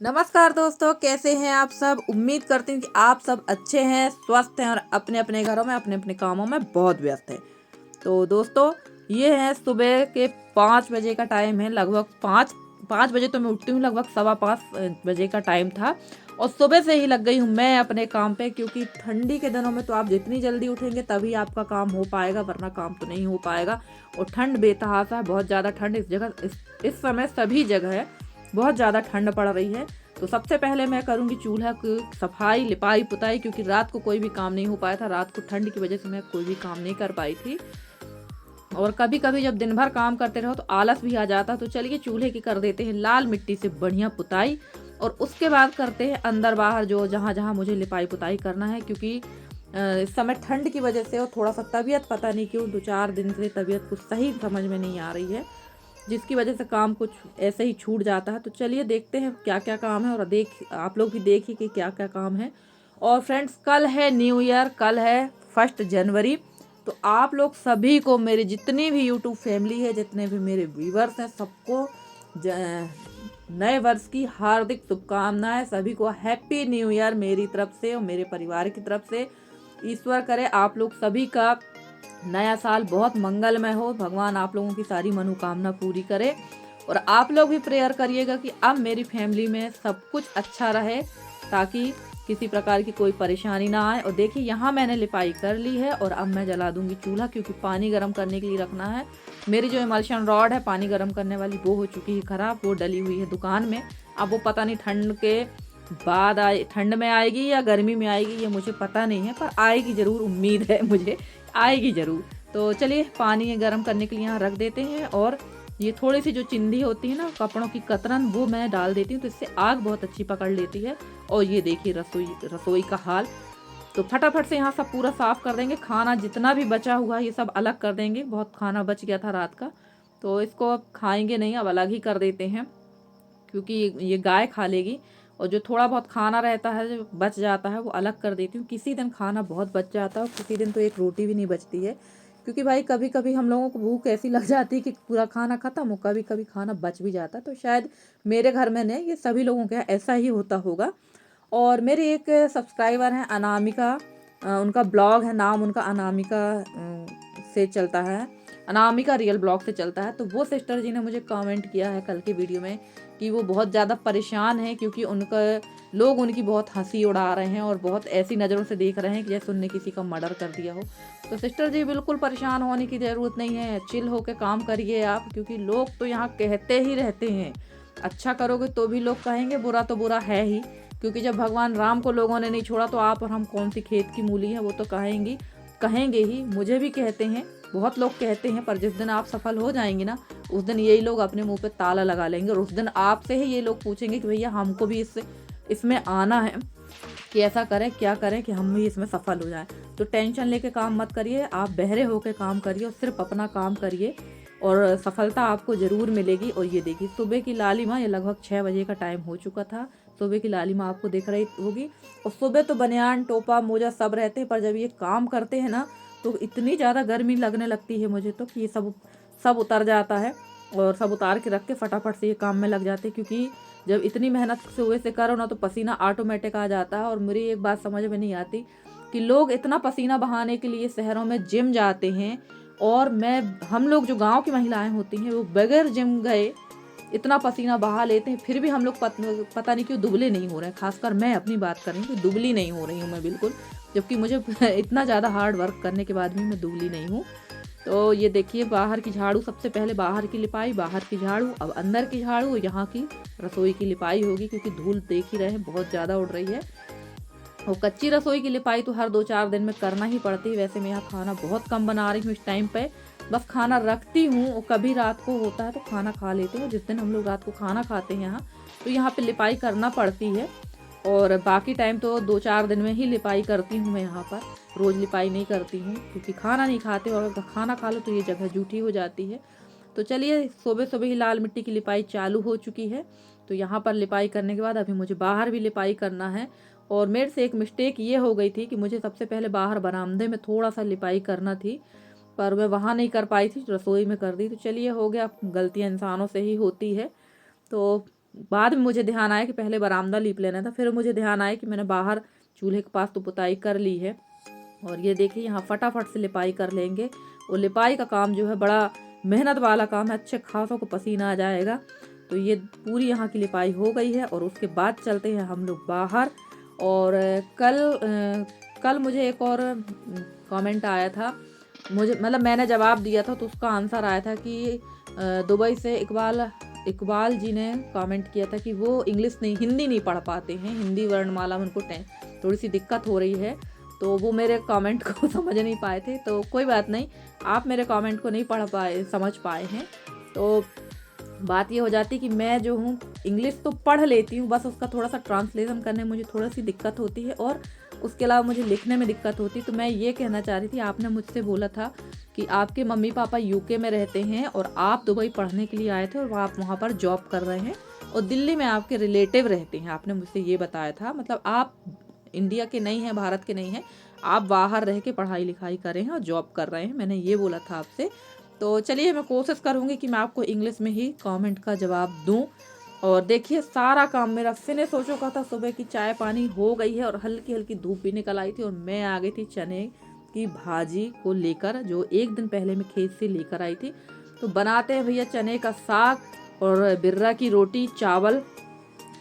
नमस्कार दोस्तों, कैसे हैं आप सब। उम्मीद करती हूँ कि आप सब अच्छे हैं, स्वस्थ हैं और अपने अपने घरों में अपने अपने कामों में बहुत व्यस्त हैं। तो दोस्तों, ये है सुबह के 5 बजे का टाइम है। लगभग पाँच बजे तो मैं उठती हूँ, लगभग 5:15 बजे का टाइम था। और सुबह से ही लग गई हूँ मैं अपने काम पे, क्योंकि ठंडी के दिनों में तो आप जितनी जल्दी उठेंगे तभी आपका काम हो पाएगा, वरना काम तो नहीं हो पाएगा। और ठंड बेतहाशा है, बहुत ज़्यादा ठंड इस समय सभी जगह है। बहुत ज़्यादा ठंड पड़ रही है। तो सबसे पहले मैं करूँगी चूल्हा की सफाई, लिपाई पुताई, क्योंकि रात को कोई भी काम नहीं हो पाया था। रात को ठंड की वजह से मैं कोई भी काम नहीं कर पाई थी। और कभी कभी जब दिन भर काम करते रहो तो आलस भी आ जाता। तो चलिए चूल्हे की कर देते हैं लाल मिट्टी से बढ़िया पुताई। और उसके बाद करते हैं अंदर बाहर जो जहाँ जहाँ मुझे लिपाई पुताई करना है, क्योंकि इस समय ठंड की वजह से और थोड़ा सा तबीयत पता नहीं क्यों 2-4 दिन से तबीयत कुछ सही समझ में नहीं आ रही है, जिसकी वजह से काम कुछ ऐसे ही छूट जाता है। तो चलिए देखते हैं क्या क्या काम है, और आप लोग भी देखिए कि क्या क्या काम है। और फ्रेंड्स, कल है न्यू ईयर, कल है 1 जनवरी। तो आप लोग सभी को, मेरी जितनी भी यूट्यूब फैमिली है, जितने भी मेरे व्यूवर्स हैं, सबको नए वर्ष की हार्दिक शुभकामनाएं। सभी को हैप्पी न्यू ईयर मेरी तरफ से और मेरे परिवार की तरफ से। ईश्वर करे आप लोग सभी का नया साल बहुत मंगलमय हो, भगवान आप लोगों की सारी मनोकामना पूरी करे। और आप लोग भी प्रेयर करिएगा कि अब मेरी फैमिली में सब कुछ अच्छा रहे, ताकि किसी प्रकार की कोई परेशानी ना आए। और देखिए यहाँ मैंने लिपाई कर ली है, और अब मैं जला दूंगी चूल्हा, क्योंकि पानी गर्म करने के लिए रखना है। मेरी जो इमल्शन रॉड है पानी गर्म करने वाली, वो हो चुकी है ख़राब, वो डली हुई है दुकान में। अब वो पता नहीं ठंड में आएगी या गर्मी में आएगी, ये मुझे पता नहीं है, पर आएगी ज़रूर, उम्मीद है मुझे आएगी ज़रूर। तो चलिए पानी गर्म करने के लिए यहाँ रख देते हैं। और ये थोड़ी सी जो चिंदी होती है ना कपड़ों की कतरन, वो मैं डाल देती हूँ, तो इससे आग बहुत अच्छी पकड़ लेती है। और ये देखिए रसोई का हाल। तो फटाफट से यहाँ सब पूरा साफ कर देंगे। खाना जितना भी बचा हुआ ये सब अलग कर देंगे, बहुत खाना बच गया था रात का, तो इसको अब खाएंगे नहीं, अब अलग ही कर देते हैं, क्योंकि ये गाय खा लेगी। और जो थोड़ा बहुत खाना रहता है, जो बच जाता है, वो अलग कर देती हूँ। किसी दिन खाना बहुत बच जाता है और किसी दिन तो एक रोटी भी नहीं बचती है, क्योंकि भाई कभी कभी हम लोगों को भूख ऐसी लग जाती है कि पूरा खाना खत्म हो, कभी कभी खाना बच भी जाता है। तो शायद मेरे घर में नहीं, ये सभी लोगों के यहाँ ऐसा ही होता होगा। और मेरी एक सब्सक्राइबर हैं अनामिका, उनका ब्लॉग है, नाम उनका अनामिका से चलता है, अनामिका रियल ब्लॉग से चलता है। तो वो सिस्टर जी ने मुझे कमेंट किया है कल के वीडियो में कि वो बहुत ज़्यादा परेशान है, क्योंकि लोग उनकी बहुत हंसी उड़ा रहे हैं और बहुत ऐसी नज़रों से देख रहे हैं कि जैसे उनने किसी का मर्डर कर दिया हो। तो सिस्टर जी, बिल्कुल परेशान होने की ज़रूरत नहीं है, चिल होकर काम करिए आप, क्योंकि लोग तो यहाँ कहते ही रहते हैं। अच्छा करोगे तो भी लोग कहेंगे, बुरा तो बुरा है ही, क्योंकि जब भगवान राम को लोगों ने नहीं छोड़ा तो आप और हम कौन सी खेत की मूली है, वो तो कहेंगे ही। मुझे भी कहते हैं, बहुत लोग कहते हैं, पर जिस दिन आप सफल हो जाएंगे ना, उस दिन यही लोग अपने मुंह पे ताला लगा लेंगे, और उस दिन आपसे ही ये लोग पूछेंगे कि भैया हमको भी इसमें आना है, कि ऐसा करें क्या करें कि हम भी इसमें सफल हो जाएं। तो टेंशन लेके काम मत करिए, आप बहरे होकर काम करिए और सिर्फ अपना काम करिए, और सफलता आपको ज़रूर मिलेगी। और ये देखिए सुबह की लालिमा, ये लगभग 6 बजे का टाइम हो चुका था। सुबह की लालिमा आपको दिख रही होगी। और सुबह तो बनियान टोपा मोजा सब रहते हैं, पर जब ये काम करते हैं ना, तो इतनी ज़्यादा गर्मी लगने लगती है मुझे तो, कि ये सब सब उतर जाता है, और सब उतार के रख के फटाफट से ये काम में लग जाते हैं। क्योंकि जब इतनी मेहनत सुबह से करो ना, तो पसीना ऑटोमेटिक आ जाता है। और मेरी एक बात समझ में नहीं आती कि लोग इतना पसीना बहाने के लिए शहरों में जिम जाते हैं, और हम लोग जो गांव की महिलाएं होती हैं, वो बगैर जिम गए इतना पसीना बहा लेते हैं, फिर भी हम लोग पता नहीं क्यों दुबले नहीं हो रहे हैं। खासकर मैं अपनी बात कर रही हूँ कि दुबली नहीं हो रही हूँ मैं बिल्कुल, जबकि मुझे इतना ज़्यादा हार्ड वर्क करने के बाद भी मैं दुबली नहीं हूँ। तो ये देखिए बाहर की झाड़ू, सबसे पहले बाहर की लिपाई, बाहर की झाड़ू, अब अंदर की झाड़ू, यहाँ की रसोई की लिपाई होगी, क्योंकि धूल देख ही रहे हैं बहुत ज़्यादा उड़ रही है। और कच्ची रसोई की लिपाई तो हर 2-4 दिन में करना ही पड़ती है। वैसे मैं यहाँ खाना बहुत कम बना रही हूँ इस टाइम पे, बस खाना रखती हूँ, और कभी रात को होता है तो खाना खा लेती हूँ। जिस दिन हम लोग रात को खाना खाते हैं यहाँ, तो यहाँ पे लिपाई करना पड़ती है। और बाकी टाइम तो 2-4 दिन में ही लिपाई करती हूँ मैं यहाँ पर, रोज़ लिपाई नहीं करती हूँ, क्योंकि खाना नहीं खाते, और अगर खाना खा लो तो ये जगह जूठी हो जाती है। तो चलिए सुबह सुबह ही लाल मिट्टी की लिपाई चालू हो चुकी है। तो यहाँ पर लिपाई करने के बाद अभी मुझे बाहर भी लिपाई करना है। और मेरे से एक मिस्टेक ये हो गई थी कि मुझे सबसे पहले बाहर बरामदे में थोड़ा सा लिपाई करना थी, पर मैं वहाँ नहीं कर पाई थी, रसोई में कर दी। तो चलिए हो गया, गलतियाँ इंसानों से ही होती है। तो बाद में मुझे ध्यान आया कि पहले बरामदा लीप लेना था, फिर मुझे ध्यान आया कि मैंने बाहर चूल्हे के पास तो पुताई कर ली है। और ये देखिए यहाँ फटाफट से लिपाई कर लेंगे। और लिपाई का काम जो है बड़ा मेहनत वाला काम है, अच्छे खासों को पसीना आ जाएगा। तो ये पूरी यहाँ की लिपाई हो गई है और उसके बाद चलते हैं हम लोग बाहर। और कल मुझे एक और कमेंट आया था, मुझे मतलब मैंने जवाब दिया था तो उसका आंसर आया था कि दुबई से इकबाल जी ने कमेंट किया था कि वो इंग्लिश नहीं हिंदी नहीं पढ़ पाते हैं, हिंदी वर्णमाला में उनको थोड़ी सी दिक्कत हो रही है, तो वो मेरे कमेंट को समझ नहीं पाए थे। तो कोई बात नहीं, आप मेरे कमेंट को नहीं पढ़ पाए समझ पाए हैं तो बात ये हो जाती कि मैं जो हूँ इंग्लिश तो पढ़ लेती हूँ, बस उसका थोड़ा सा ट्रांसलेशन करने में मुझे थोड़ी सी दिक्कत होती है और उसके अलावा मुझे लिखने में दिक्कत होती है। तो मैं ये कहना चाह रही थी, आपने मुझसे बोला था कि आपके मम्मी पापा यूके में रहते हैं और आप दुबई पढ़ने के लिए आए थे और आप वहाँ पर जॉब कर रहे हैं और दिल्ली में आपके रिलेटिव रहते हैं, आपने मुझसे ये बताया था। मतलब आप इंडिया के नहीं हैं, भारत के नहीं हैं, आप बाहर रह के पढ़ाई लिखाई कर रहे हैं और जॉब कर रहे हैं, मैंने ये बोला था आपसे। तो चलिए मैं कोशिश करूँगी कि मैं आपको इंग्लिश में ही कमेंट का जवाब दूँ। और देखिए सारा काम मेरा फिनिश हो चुका था, सुबह की चाय पानी हो गई है और हल्की हल्की धूप भी निकल आई थी और मैं आ गई थी चने की भाजी को लेकर, जो एक दिन पहले मैं खेत से लेकर आई थी। तो बनाते हैं भैया चने का साग और बिर्रा की रोटी चावल,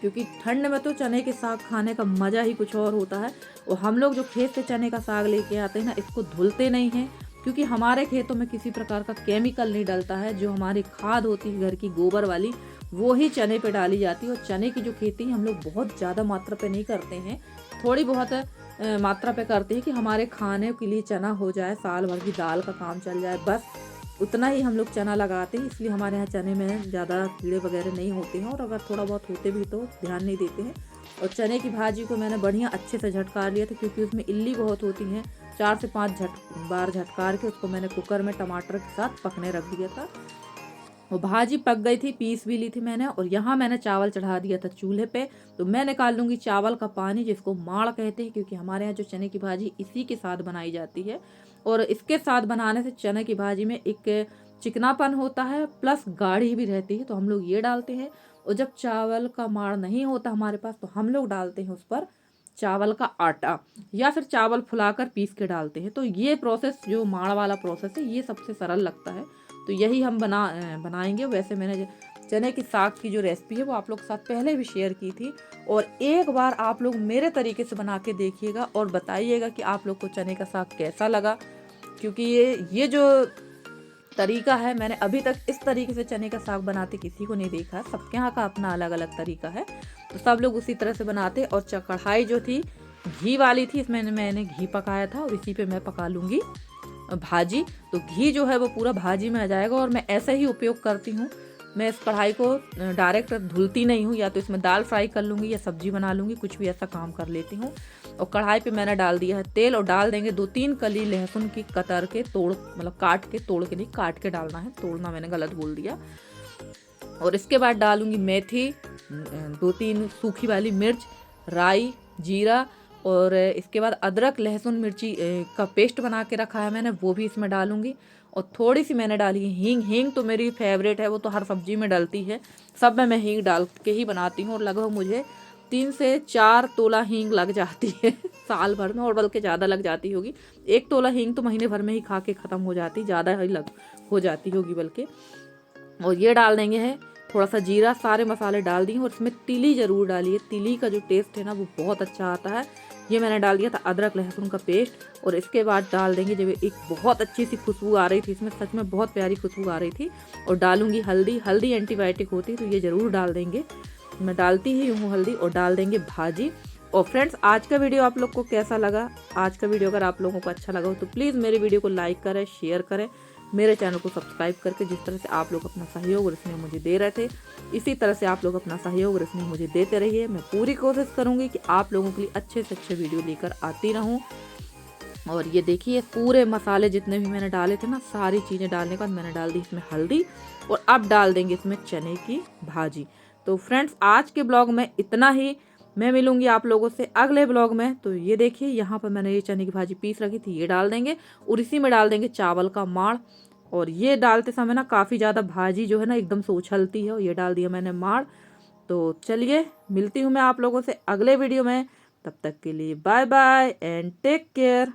क्योंकि ठंड में तो चने के साग खाने का मज़ा ही कुछ और होता है। और हम लोग जो खेत से चने का साग लेके आते हैं ना, इसको धुलते नहीं हैं, क्योंकि हमारे खेतों में किसी प्रकार का केमिकल नहीं डलता है। जो हमारी खाद होती है घर की गोबर वाली, वो ही चने पे डाली जाती है। और चने की जो खेती हम लोग बहुत ज़्यादा मात्रा पे नहीं करते हैं, थोड़ी बहुत मात्रा पे करते हैं कि हमारे खाने के लिए चना हो जाए, साल भर की दाल का काम चल जाए, बस उतना ही हम लोग चना लगाते हैं। इसलिए हमारे यहाँ चने में ज़्यादा कीड़े वगैरह नहीं होते हैं, और अगर थोड़ा बहुत होते भी तो ध्यान नहीं देते हैं। और चने की भाजी को मैंने बढ़िया अच्छे से झटकार लिया था, क्योंकि उसमें इल्ली बहुत होती हैं। 4 से 5 बार झटकार के उसको मैंने कुकर में टमाटर के साथ पकने रख दिया था। वो भाजी पक गई थी, पीस भी ली थी मैंने। और यहाँ मैंने चावल चढ़ा दिया था चूल्हे पे। तो मैं निकाल लूँगी चावल का पानी, जिसको माड़ कहते हैं, क्योंकि हमारे यहाँ जो चने की भाजी इसी के साथ बनाई जाती है। और इसके साथ बनाने से चने की भाजी में एक चिकनापन होता है, प्लस गाढ़ी भी रहती है, तो हम लोग ये डालते हैं। और जब चावल का माड़ नहीं होता हमारे पास, तो हम लोग डालते हैं उस पर चावल का आटा, या फिर चावल फुलाकर पीस के डालते हैं। तो ये प्रोसेस जो माड़ वाला प्रोसेस है, ये सबसे सरल लगता है, तो यही हम बनाएंगे। वैसे मैंने चने की साग की जो रेसिपी है वो आप लोग के साथ पहले भी शेयर की थी, और एक बार आप लोग मेरे तरीके से बना के देखिएगा और बताइएगा कि आप लोग को चने का साग कैसा लगा। क्योंकि ये जो तरीका है, मैंने अभी तक इस तरीके से चने का साग बनाते किसी को नहीं देखा। सबके यहाँ का अपना अलग अलग तरीका है, तो सब लोग उसी तरह से बनाते। और कढ़ाई जो थी घी वाली थी, इसमें मैंने घी पकाया था, और इसी पे मैं पका लूँगी भाजी। तो घी जो है वो पूरा भाजी में आ जाएगा, और मैं ऐसे ही उपयोग करती हूँ। मैं इस कढ़ाई को डायरेक्ट धुलती नहीं हूँ, या तो इसमें दाल फ्राई कर लूँगी या सब्जी बना लूँगी, कुछ भी ऐसा काम कर लेती हूँ। और कढ़ाई पे मैंने डाल दिया है तेल, और डाल देंगे 2-3 कली लहसुन की कतर के मतलब काट के, तोड़ के नहीं, काट के डालना है, तोड़ना मैंने गलत बोल दिया। और इसके बाद डालूँगी मेथी, 2-3 सूखी वाली मिर्च, राई, जीरा, और इसके बाद अदरक लहसुन मिर्ची का पेस्ट बना के रखा है मैंने, वो भी इसमें डालूंगी। और थोड़ी सी मैंने डाली है हींग। हींग तो मेरी फेवरेट है, वो तो हर सब्जी में डलती है, सब में मैं हींग डाल के ही बनाती हूँ। और लगभग मुझे 3 से 4 तोला हींग लग जाती है साल भर में, और बल्कि ज़्यादा लग जाती होगी। 1 तोला हींग तो महीने भर में ही खा के ख़त्म हो जाती, ज़्यादा ही हो जाती होगी बल्कि। और ये डाल देंगे है थोड़ा सा जीरा, सारे मसाले डाल दिए। और इसमें तिली ज़रूर डालिए, तिली का जो टेस्ट है ना वो बहुत अच्छा आता है। ये मैंने डाल दिया था अदरक लहसुन का पेस्ट। और इसके बाद डाल देंगे, जब एक बहुत अच्छी सी खुशबू आ रही थी इसमें, सच में बहुत प्यारी खुशबू आ रही थी। और डालूंगी हल्दी, हल्दी एंटीबायोटिक होती है तो ये ज़रूर डाल देंगे, मैं डालती ही हूँ हल्दी। और डाल देंगे भाजी। और फ्रेंड्स, आज का वीडियो आप लोग को कैसा लगा? आज का वीडियो अगर आप लोगों को अच्छा लगा हो तो प्लीज़ मेरे वीडियो को लाइक करें, शेयर करें, मेरे चैनल को सब्सक्राइब करके। जिस तरह से आप लोग अपना सहयोग और इसमें मुझे दे रहे थे, इसी तरह से आप लोग अपना सहयोग और इसमें मुझे देते रहिए। मैं पूरी कोशिश करूँगी कि आप लोगों के लिए अच्छे से अच्छे वीडियो लेकर आती रहूँ। और ये देखिए पूरे मसाले जितने भी मैंने डाले थे ना, सारी चीज़ें डालने के बाद मैंने डाल दी इसमें हल्दी। और अब डाल देंगे इसमें चने की भाजी। तो फ्रेंड्स, आज के ब्लॉग में इतना ही। मैं मिलूंगी आप लोगों से अगले ब्लॉग में। तो ये देखिए यहाँ पर मैंने ये चने की भाजी पीस रखी थी, ये डाल देंगे। और इसी में डाल देंगे चावल का माड़। और ये डालते समय ना काफ़ी ज़्यादा भाजी जो है ना एकदम से उछलती है, और ये डाल दिया मैंने माड़। तो चलिए मिलती हूँ मैं आप लोगों से अगले वीडियो में। तब तक के लिए bye bye and take care.